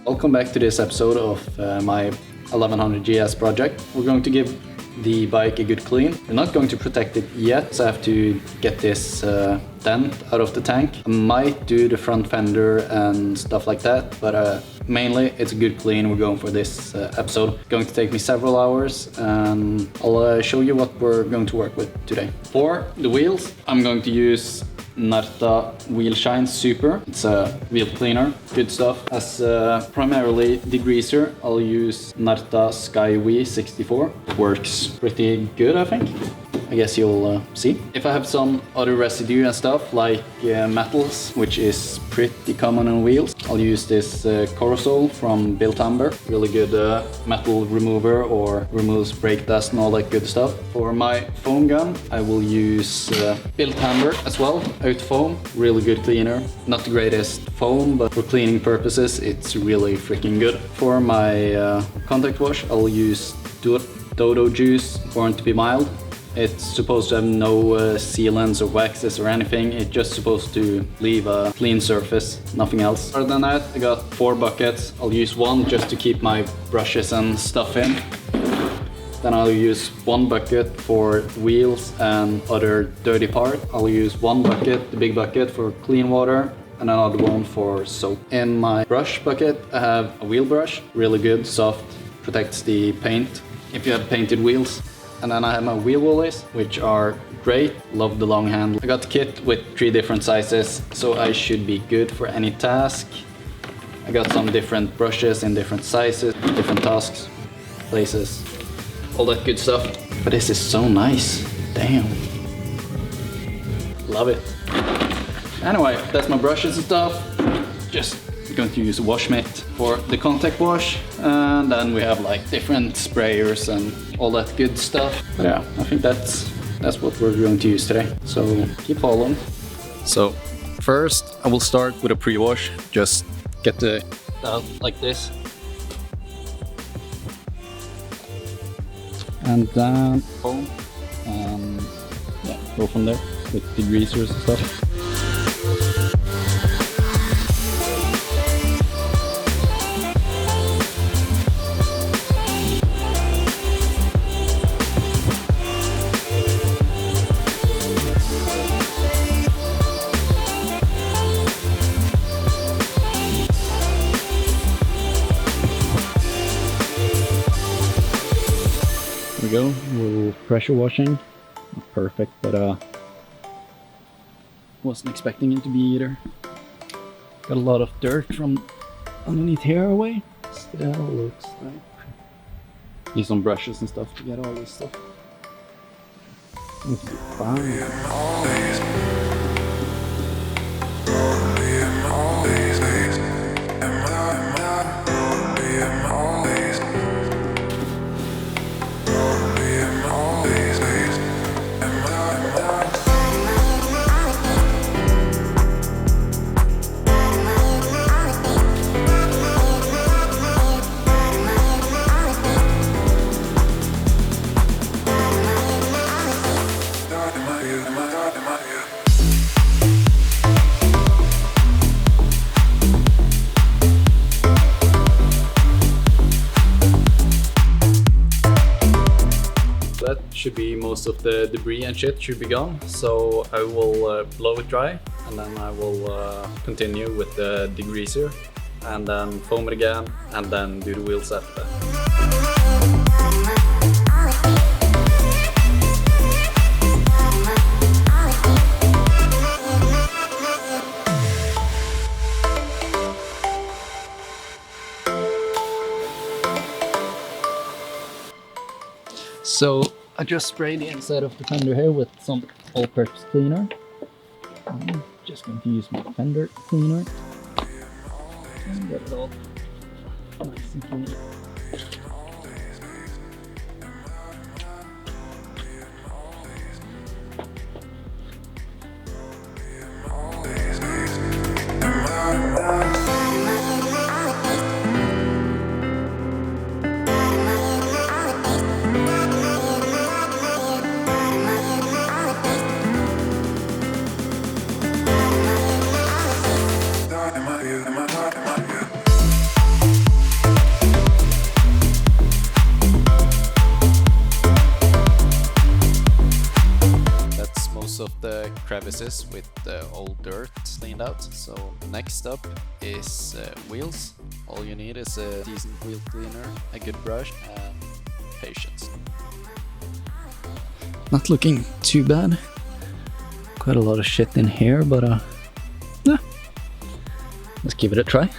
Welcome back to this episode of my 1100GS project. We're going to give the bike a good clean. We're not going to protect it yet, so I have to get this dent out of the tank. I might do the front fender and stuff like that, but mainly it's a good clean we're going for this episode. It's going to take me several hours, and I'll show you what we're going to work with today. For the wheels, I'm going to use Narta Wheel Shine Super. It's a wheel cleaner, good stuff. As primarily degreaser, I'll use Narta Skyway 64. It works pretty good, I think. I guess you'll see. If I have some other residue and stuff like metals, which is pretty common on wheels, I'll use this Corosol from Built Amber. Really good metal remover, or removes brake dust and all that good stuff. For my foam gun, I will use Built Amber as well, out foam. Really good cleaner. Not the greatest foam, but for cleaning purposes, it's really freaking good. For my contact wash, I'll use Dodo Juice, Born to be Mild. It's supposed to have no sealants or waxes or anything. It's just supposed to leave a clean surface, nothing else. Other than that, I got 4 buckets. I'll use one just to keep my brushes and stuff in. Then I'll use 1 bucket for wheels and other dirty part. I'll use 1 bucket, the big bucket, for clean water, and another one for soap. In my brush bucket, I have a wheel brush, really good, soft, protects the paint if you have painted wheels. And then I have my wheel woolies, which are great. Love the long handle. I got the kit with 3 different sizes, so I should be good for any task. I got some different brushes in different sizes, different tasks, places, all that good stuff. But this is so nice. Damn. Love it. Anyway, that's my brushes and stuff. Just going to use a wash mitt for the contact wash, and then we have like different sprayers and all that good stuff. But yeah, I think that's what we're going to use today, so keep following. So first I will start with a pre-wash. Just get the out like this, and then foam, and yeah, go from there with degreasers and stuff. There we go, we're pressure washing. Not perfect, but wasn't expecting it to be either. Got a lot of dirt from underneath here away. Still looks like. Use some brushes and stuff to get all this stuff. Looks fine. That should be most of the debris and shit should be gone, so I will blow it dry, and then I will continue with the degreaser, and then foam it again, and then do the wheels after that. So I just sprayed the inside of the fender here with some all-purpose cleaner. I'm just going to use my fender cleaner and get it all nice and clean. crevices with old dirt cleaned out. So next up is wheels. All you need is a decent wheel cleaner, a good brush, and patience. Not looking too bad. Quite a lot of shit in here, but yeah. Let's give it a try.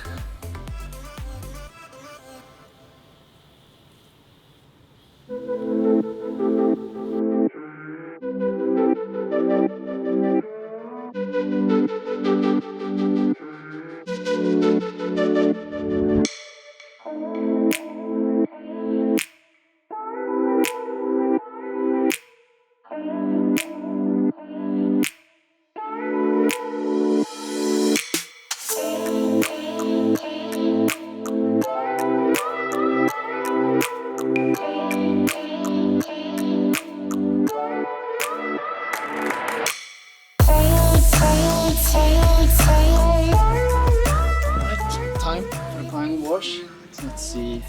Let's see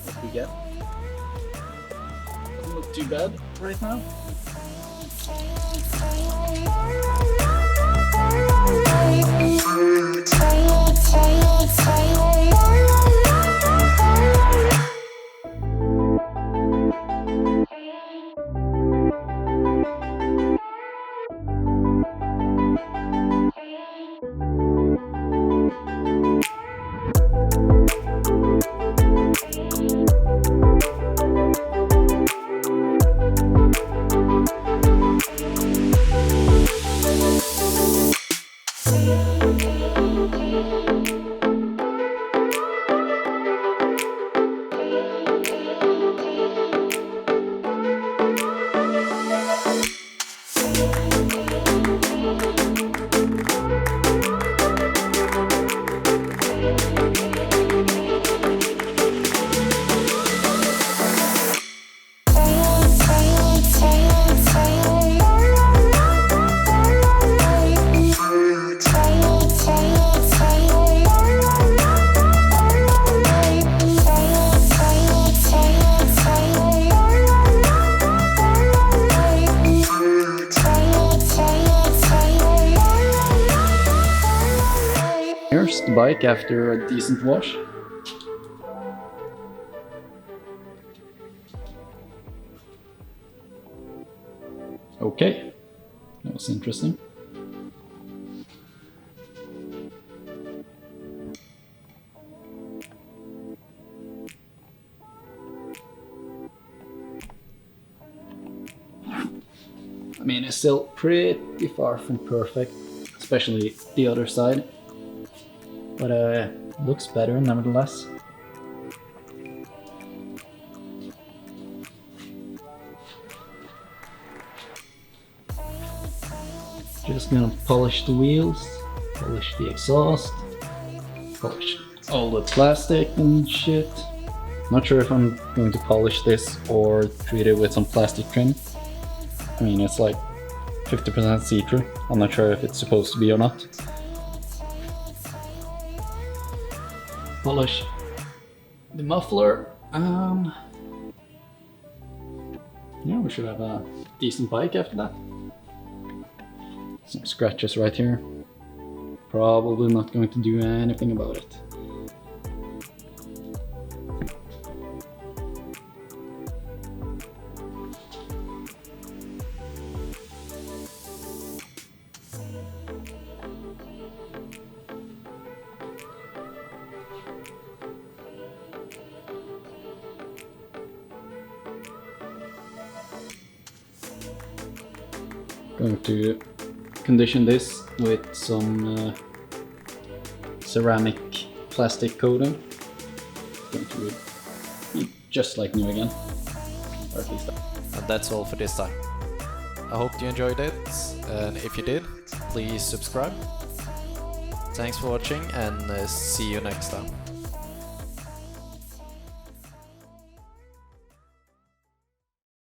what we get. Doesn't look too bad right now. Here's the bike after a decent wash. Okay, that was interesting. I mean, it's still pretty far from perfect, especially the other side. But looks better nevertheless. Just gonna polish the wheels, polish the exhaust, polish all the plastic and shit. Not sure if I'm going to polish this or treat it with some plastic trim. I mean, it's like 50% see-through. I'm not sure if it's supposed to be or not. Polish the muffler. Yeah, we should have a decent bike after that. Some scratches right here. Probably not going to do anything about it. Going to condition this with some ceramic plastic coating. Going to be just like new again, or at least that. And that's all for this time. I hope you enjoyed it, and if you did, please subscribe. Thanks for watching, and see you next time.